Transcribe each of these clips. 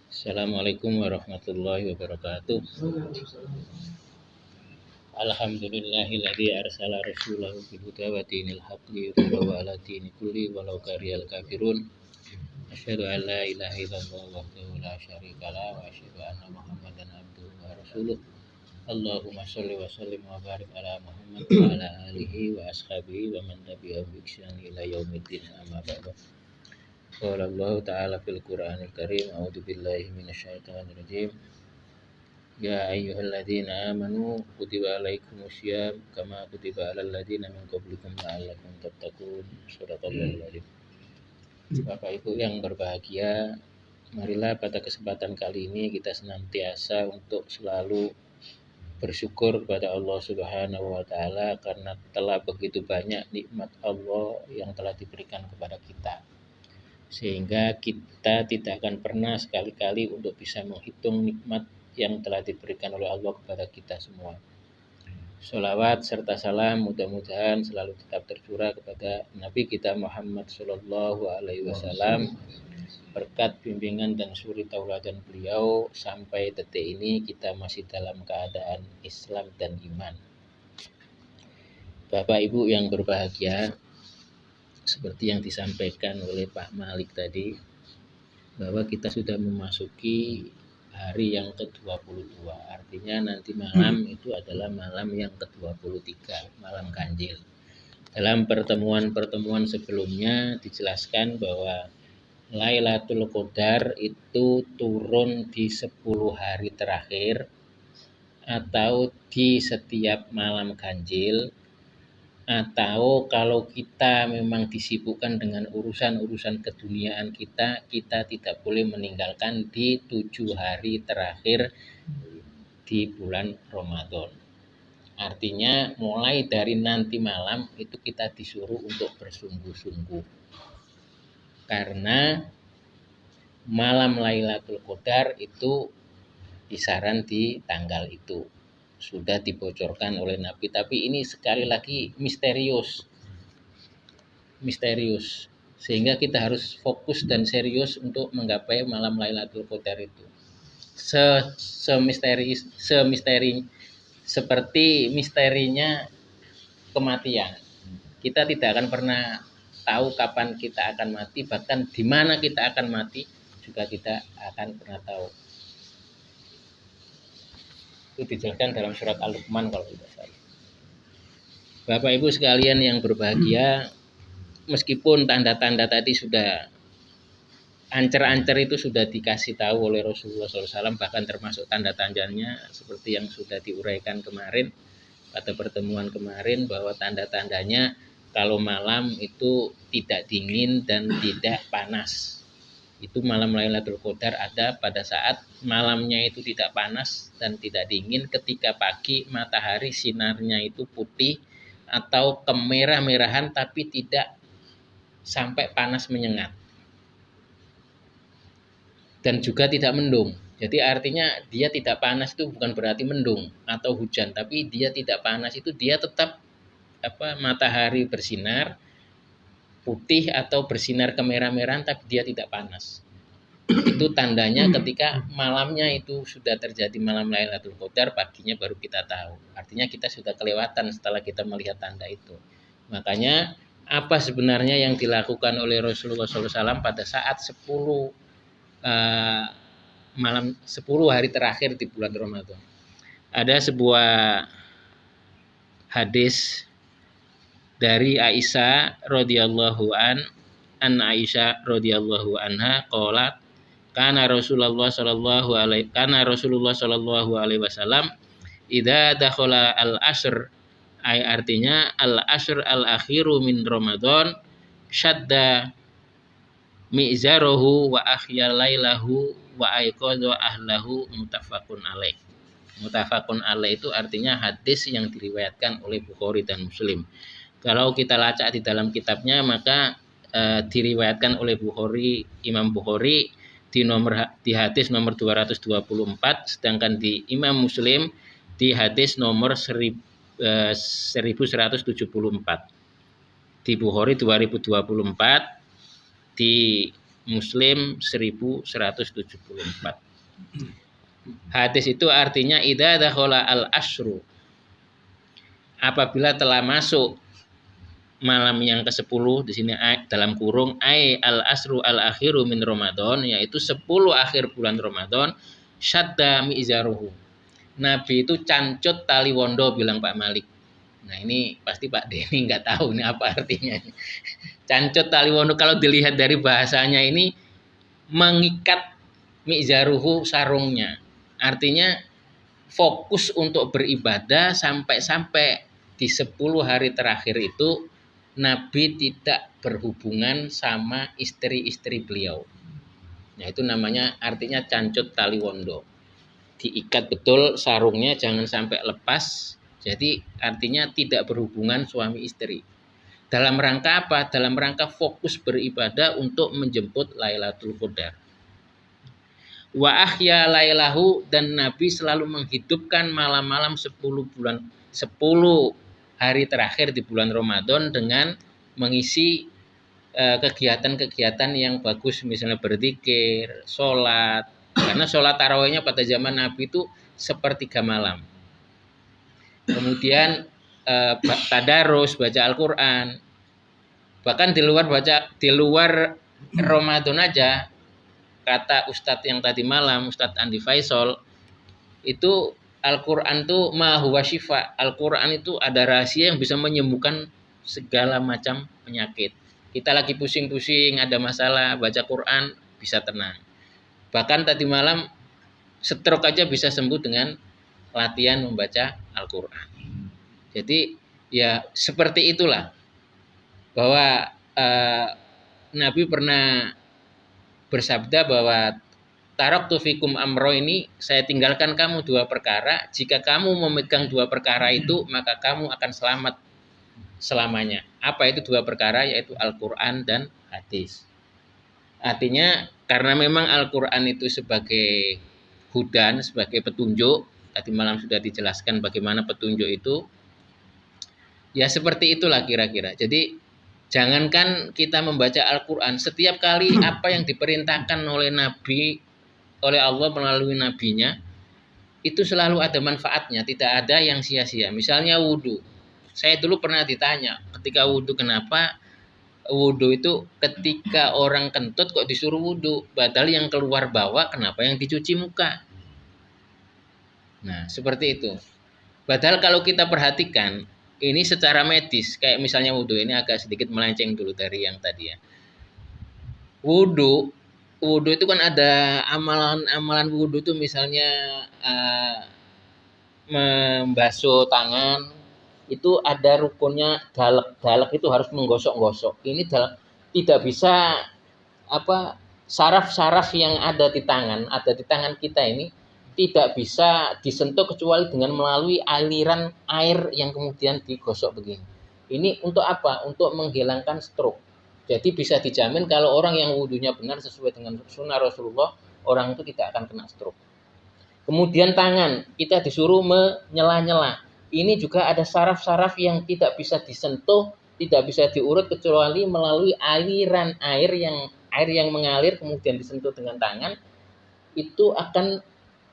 Assalamualaikum warahmatullahi wabarakatuh. Alhamdulillahilladzi arsala rasulahu bil huda wa dinil haqqi yudhhirahu 'ala dini kulli walau karihal kafirun. Asyhadu an la ilaha illallah wahdahu la syarika lah wa asyhadu anna Muhammadan abduhu wa rasuluh. Allahumma sholli wa sallim wa barik ala Muhammad wa ala alihi wa ashabihi wa man tabi'ahum bi ihsan ila yaumiddin, amma ba'du. Qala Allah ta'ala fil Qur'anil Karim, a'udzu billahi minasyaitonir rajim. Ya ayyuhalladzina amanu kutiba alaikumusiyam kama kutiba alal ladzina min qablikum la'allakum tattaqun. Shadaqallahul adzim. Bapak Ibu yang berbahagia, marilah pada kesempatan kali ini kita senantiasa untuk selalu bersyukur kepada Allah Subhanahu wa taala karena telah begitu banyak nikmat Allah yang telah diberikan kepada kita. Sehingga kita tidak akan pernah sekali-kali untuk bisa menghitung nikmat yang telah diberikan oleh Allah kepada kita semua. Sholawat serta salam mudah-mudahan selalu tetap tercurah kepada Nabi kita Muhammad Sallallahu Alaihi Wasallam. Berkat bimbingan dan suri tauladan beliau sampai detik ini kita masih dalam keadaan Islam dan iman. Bapak Ibu yang berbahagia, seperti yang disampaikan oleh Pak Malik tadi, bahwa kita sudah memasuki hari yang ke-22. Artinya nanti malam itu adalah malam yang ke-23, malam ganjil. Dalam pertemuan-pertemuan sebelumnya dijelaskan bahwa Lailatul Qadar itu turun di 10 hari terakhir atau di setiap malam ganjil, atau kalau kita memang disibukkan dengan urusan-urusan keduniaan kita tidak boleh meninggalkan di 7 hari terakhir di bulan Ramadan. Artinya mulai dari nanti malam itu kita disuruh untuk bersungguh-sungguh. Karena malam Lailatul Qadar itu kisaran di tanggal itu. Sudah dibocorkan oleh Nabi, tapi ini sekali lagi misterius, sehingga kita harus fokus dan serius untuk menggapai malam Lailatul Qadar itu. Semisteri seperti misterinya kematian. Kita tidak akan pernah tahu kapan kita akan mati, bahkan di mana kita akan mati juga tidak akan pernah tahu. Itu dijelaskan dalam surat Al-Luqman kalau tidak salah. Bapak Ibu sekalian yang berbahagia, meskipun tanda-tanda tadi sudah ancer-ancer itu sudah dikasih tahu oleh Rasulullah SAW, bahkan termasuk tanda-tandanya seperti yang sudah diuraikan kemarin pada pertemuan kemarin, bahwa tanda-tandanya kalau malam itu tidak dingin dan tidak panas. Itu malam Lailatul Qadar ada pada saat malamnya itu tidak panas dan tidak dingin, ketika pagi matahari sinarnya itu putih atau kemerah-merahan tapi tidak sampai panas menyengat. Dan juga tidak mendung. Jadi artinya dia tidak panas itu bukan berarti mendung atau hujan, tapi dia tidak panas itu dia tetap matahari bersinar putih atau bersinar kemerah-merahan tapi dia tidak panas. Itu tandanya ketika malamnya itu sudah terjadi malam Lailatul Qadar, paginya baru kita tahu. Artinya kita sudah kelewatan setelah kita melihat tanda itu. Makanya apa sebenarnya yang dilakukan oleh Rasulullah SAW pada saat 10 hari terakhir di bulan Ramadan. Ada sebuah hadis dari Aisyah radhiyallahu an Aisyah radhiyallahu anha qalat kana Rasulullah sallallahu alaihi wasallam idza dakhala al-ashr, artinya al-ashr al-akhiru min Ramadan syadda mi'zarahu wa ahya lailahu wa aiqadha ahlahu, muttafaqun alaih. Muttafaqun alaih itu artinya hadis yang diriwayatkan oleh Bukhari dan Muslim. Kalau kita lacak di dalam kitabnya, maka diriwayatkan oleh Imam Bukhari di hadis nomor 224, sedangkan di Imam Muslim di hadis nomor 1174. Di Bukhari 2024, di Muslim 1174. Hadis itu artinya idza dakhala al-asyru, apabila telah masuk malam yang ke-10, di sini dalam kurung al-asru al-akhiru min Ramadan, yaitu 10 akhir bulan Ramadan, syadda mi'zaruhu. Nabi itu cancut tali wondo, bilang Pak Malik. Nah ini pasti Pak Denny nggak tahu ini apa artinya. Cancut tali wondo kalau dilihat dari bahasanya ini mengikat mi'zaruhu, sarungnya. Artinya fokus untuk beribadah sampai di 10 hari terakhir itu Nabi tidak berhubungan sama istri-istri beliau. Nah itu namanya artinya cancut tali wondo. Diikat betul sarungnya, jangan sampai lepas. Jadi artinya tidak berhubungan suami istri. Dalam rangka apa? Dalam rangka fokus beribadah untuk menjemput Lailatul Qadar. Wa ahya lailahu, dan Nabi selalu menghidupkan malam-malam 10 hari terakhir di bulan Ramadan dengan mengisi kegiatan-kegiatan yang bagus, misalnya berzikir, sholat. Karena sholat tarawihnya pada zaman Nabi itu sepertiga malam. Kemudian tadarus, baca Al-Quran. Bahkan di luar Ramadan aja, kata Ustadz yang tadi malam, Ustadz Andi Faisal, itu Al-Quran itu ma huwa syifa. Al-Quran itu ada rahasia yang bisa menyembuhkan segala macam penyakit. Kita lagi pusing-pusing, ada masalah, baca Quran bisa tenang. Bahkan tadi malam stroke aja bisa sembuh dengan latihan membaca Al-Quran. Jadi ya seperti itulah, bahwa Nabi pernah bersabda bahwa taraktu fikum amro, ini saya tinggalkan kamu 2 perkara. Jika kamu memegang 2 perkara itu, maka kamu akan selamat selamanya. Apa itu 2 perkara? Yaitu Al-Quran dan hadis. Artinya karena memang Al-Quran itu sebagai hudan, sebagai petunjuk. Tadi malam sudah dijelaskan bagaimana petunjuk itu. Ya seperti itulah kira-kira. Jadi jangankan kita membaca Al-Quran, setiap kali apa yang diperintahkan oleh Nabi, oleh Allah melalui nabinya, itu selalu ada manfaatnya, tidak ada yang sia-sia. Misalnya wudhu. Saya dulu pernah ditanya, ketika wudhu kenapa wudhu itu ketika orang kentut kok disuruh wudhu, padahal yang keluar bawah kenapa yang dicuci muka? Nah seperti itu. Padahal kalau kita perhatikan, ini secara medis, kayak misalnya wudhu, ini agak sedikit melenceng dulu dari yang tadi ya. Wudhu itu kan ada amalan wudhu itu, misalnya membasuh tangan, itu ada rukunnya dalek itu harus menggosok-gosok. Ini tidak bisa saraf-saraf yang ada di tangan kita ini tidak bisa disentuh kecuali dengan melalui aliran air yang kemudian digosok begini. Ini untuk apa? Untuk menghilangkan stroke. Jadi bisa dijamin kalau orang yang wudhunya benar sesuai dengan sunnah Rasulullah, orang itu tidak akan kena stroke. Kemudian tangan, kita disuruh menyela-nyela. Ini juga ada saraf-saraf yang tidak bisa disentuh, tidak bisa diurut kecuali melalui aliran air yang mengalir kemudian disentuh dengan tangan. Itu akan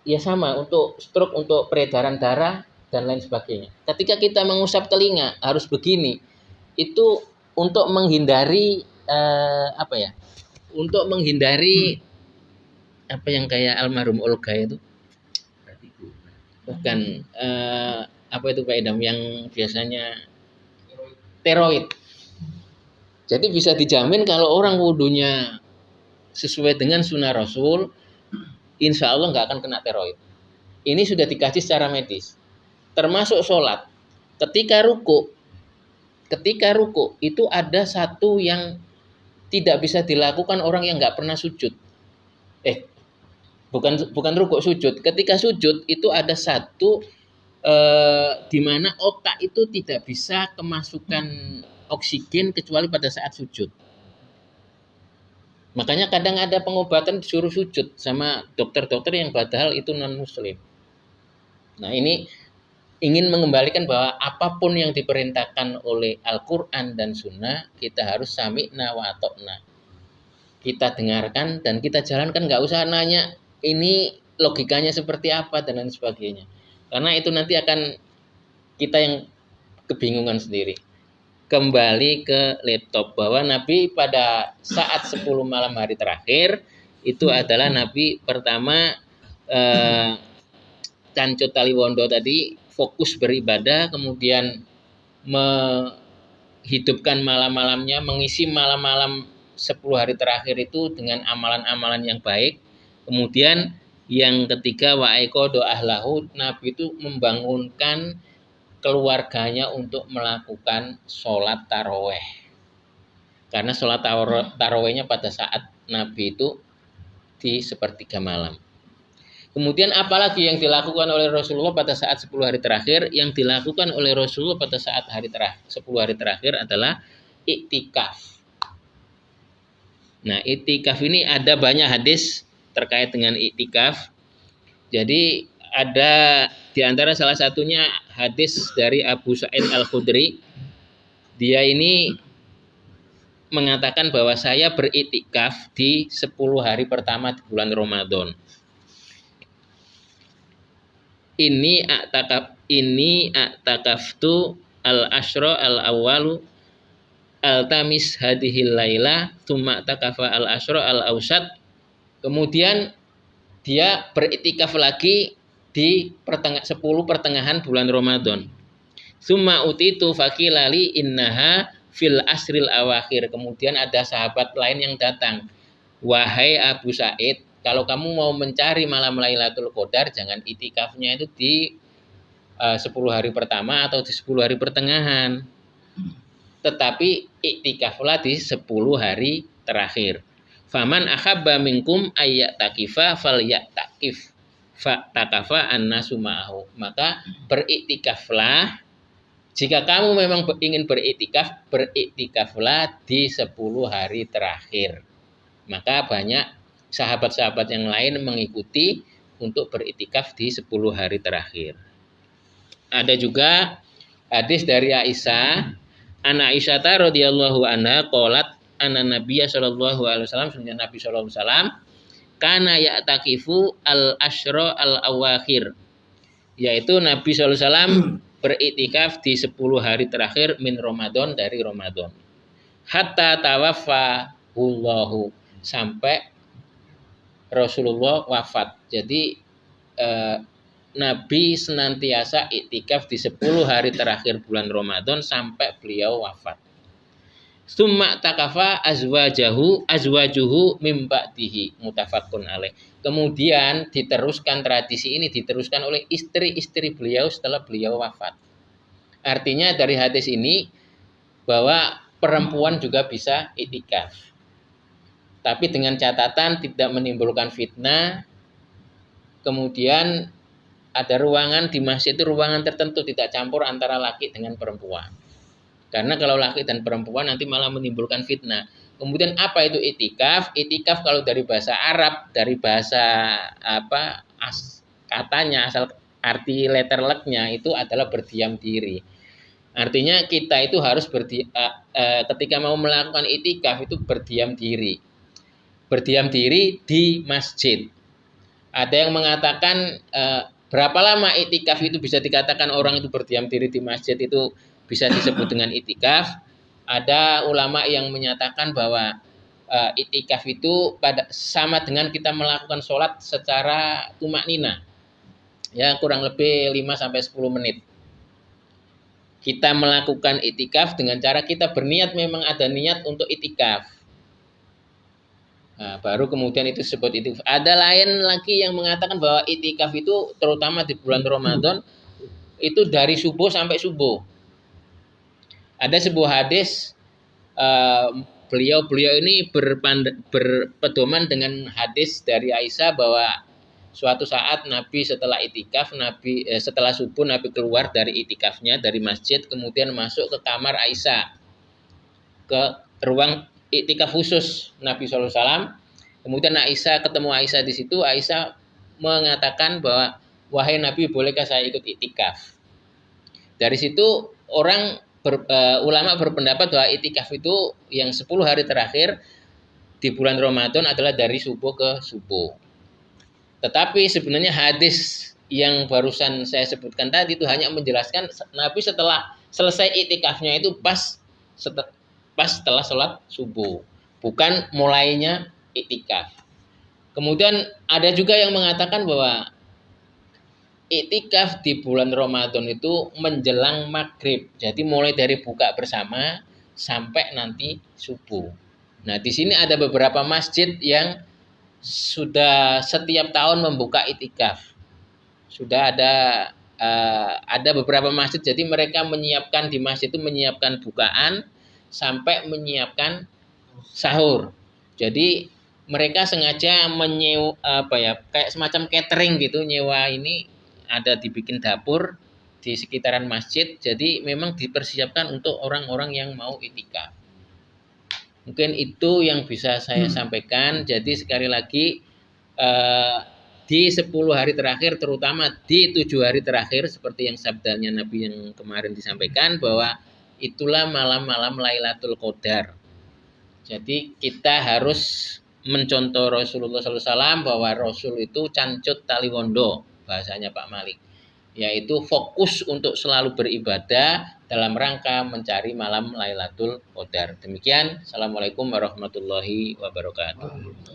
ya sama untuk stroke, untuk peredaran darah dan lain sebagainya. Ketika kita mengusap telinga harus begini. Itu untuk menghindari Untuk menghindari apa yang kayak almarhum Olga itu. Bukan apa itu Pak Idam yang biasanya steroid. Jadi bisa dijamin kalau orang wudhunya sesuai dengan sunnah Rasul, insya Allah nggak akan kena steroid. Ini sudah dikaji secara medis. Termasuk sholat. Ketika ruku itu ada satu yang tidak bisa dilakukan orang yang nggak pernah sujud. Bukan ruku, sujud. Ketika sujud itu ada satu di mana otak itu tidak bisa kemasukan oksigen kecuali pada saat sujud. Makanya kadang ada pengobatan disuruh sujud sama dokter-dokter yang padahal itu non-muslim. Nah ini ingin mengembalikan bahwa apapun yang diperintahkan oleh Al-Quran dan Sunnah, kita harus sami'na wa atokna. kita dengarkan dan kita jalankan, nggak usah nanya ini logikanya seperti apa dan lain sebagainya. Karena itu nanti akan kita yang kebingungan sendiri. Kembali ke laptop, bahwa Nabi pada saat 10 malam hari terakhir itu adalah Nabi pertama Cancut Taliwondo tadi fokus beribadah, kemudian menghidupkan malam-malamnya, mengisi malam-malam 10 hari terakhir itu dengan amalan-amalan yang baik. Kemudian yang ketiga wa'aiqadha ahlahu, Nabi itu membangunkan keluarganya untuk melakukan sholat taraweh. Karena sholat tarawehnya pada saat Nabi itu di sepertiga malam. Kemudian apalagi yang dilakukan oleh Rasulullah pada saat 10 hari terakhir? Yang dilakukan oleh Rasulullah pada saat 10 hari terakhir adalah iktikaf. Nah, iktikaf ini ada banyak hadis terkait dengan iktikaf. Jadi ada di antara salah satunya hadis dari Abu Sa'id Al-Khudri. Dia ini mengatakan bahwa saya beriktikaf di 10 hari pertama di bulan Ramadan. Ini a'takaftu al-asyra al-awwalu al-tamis hadihil laila tsumma takafa al-asyra al-awsat. Kemudian dia beriktikaf lagi di 10 pertengahan bulan Ramadan. Tsumma utitu faqilali innaha fil asril awakhir. Kemudian ada sahabat lain yang datang, wahai Abu Sa'id, kalau kamu mau mencari malam Lailatul Qadar, jangan itikafnya itu di 10 hari pertama atau di 10 hari pertengahan. Tetapi iktikaflah di 10 hari terakhir. Faman ahabba minkum ayyatakifa falyaktakif fatakafa annasu ma'ahu. Maka beriktikaflah, jika kamu memang ingin beriktikaflah di 10 hari terakhir. Maka banyak sahabat-sahabat yang lain mengikuti untuk beriktikaf di 10 hari terakhir. Ada juga hadis dari Aisyah, Aisyah radhiyallahu anha qalat anna Nabiyya sallallahu alaihi wasallam, sunnya Nabi sallallahu alaihi wasallam, kana ya'takifu al-asyra al-awakhir, yaitu Nabi sallallahu alaihi wasallam beriktikaf di 10 hari terakhir min Ramadan, dari Ramadan. Hatta tawaffahullahu, sampai Rasulullah wafat. Jadi Nabi senantiasa iktikaf di 10 hari terakhir bulan Ramadan sampai beliau wafat. Summa takafa azwajuhu mim ba'dihi, muttafaqun alaih. Kemudian tradisi ini diteruskan oleh istri-istri beliau setelah beliau wafat. Artinya dari hadis ini bahwa perempuan juga bisa iktikaf, tapi dengan catatan tidak menimbulkan fitnah. Kemudian ada ruangan di masjid itu ruangan tertentu, tidak campur antara laki dengan perempuan. Karena kalau laki dan perempuan nanti malah menimbulkan fitnah. Kemudian apa itu iktikaf? Iktikaf kalau dari bahasa Arab, dari bahasa katanya, asal arti letter leknya itu adalah berdiam diri. Artinya kita itu harus ketika mau melakukan iktikaf itu berdiam diri. Berdiam diri di masjid. Ada yang mengatakan berapa lama iktikaf itu bisa dikatakan orang itu berdiam diri di masjid itu bisa disebut dengan iktikaf. Ada ulama yang menyatakan bahwa iktikaf itu sama dengan kita melakukan sholat secara tumaknina. Ya, kurang lebih 5-10 menit. Kita melakukan iktikaf dengan cara kita berniat, memang ada niat untuk iktikaf. Nah, baru kemudian itu disebut iktikaf. Ada lain lagi yang mengatakan bahwa iktikaf itu terutama di bulan Ramadan itu dari subuh sampai subuh. Ada sebuah hadis, beliau ini berpedoman dengan hadis dari Aisyah bahwa suatu saat Nabi setelah iktikaf, setelah subuh Nabi keluar dari iktikafnya dari masjid, kemudian masuk ke kamar Aisyah, ke ruang iktikaf khusus Nabi SAW. Kemudian ketemu Aisyah di situ. Aisyah mengatakan bahwa wahai Nabi, bolehkah saya ikut iktikaf? Dari situ ulama berpendapat bahwa iktikaf itu yang 10 hari terakhir di bulan Ramadan adalah dari subuh ke subuh. Tetapi sebenarnya hadis yang barusan saya sebutkan tadi itu hanya menjelaskan Nabi setelah selesai iktikafnya itu pas setelah sholat subuh, bukan mulainya iktikaf. Kemudian ada juga yang mengatakan bahwa iktikaf di bulan Ramadan itu menjelang maghrib, jadi mulai dari buka bersama sampai nanti subuh. Nah, di sini ada beberapa masjid yang sudah setiap tahun membuka iktikaf. Sudah ada beberapa masjid, jadi mereka menyiapkan di masjid itu menyiapkan bukaan sampai menyiapkan sahur. Jadi mereka sengaja menyewa kayak semacam catering gitu, nyewa ini ada dibikin dapur di sekitaran masjid. Jadi memang dipersiapkan untuk orang-orang yang mau iktikaf. Mungkin itu yang bisa saya sampaikan. Jadi sekali lagi di 10 hari terakhir, terutama di 7 hari terakhir, seperti yang sabdanya Nabi yang kemarin disampaikan, bahwa itulah malam-malam Lailatul Qadar. Jadi kita harus mencontoh Rasulullah SAW, bahwa Rasul itu cancut taliwondo, bahasanya Pak Malik, yaitu fokus untuk selalu beribadah dalam rangka mencari malam Lailatul Qadar. Demikian, Assalamualaikum warahmatullahi wabarakatuh.